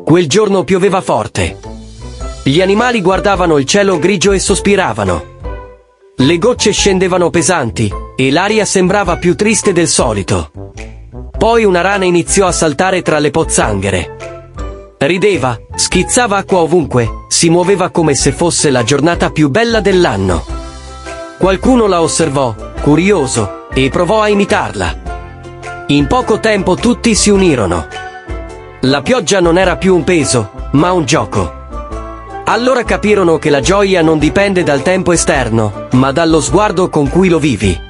Quel giorno pioveva forte. Gli animali guardavano il cielo grigio e sospiravano. Le gocce scendevano pesanti, e l'aria sembrava più triste del solito. Poi una rana iniziò a saltare tra le pozzanghere. Rideva, schizzava acqua ovunque, si muoveva come se fosse la giornata più bella dell'anno. Qualcuno la osservò, curioso, e provò a imitarla. In poco tempo tutti si unirono. La pioggia non era più un peso, ma un gioco. Allora capirono che la gioia non dipende dal tempo esterno, ma dallo sguardo con cui lo vivi.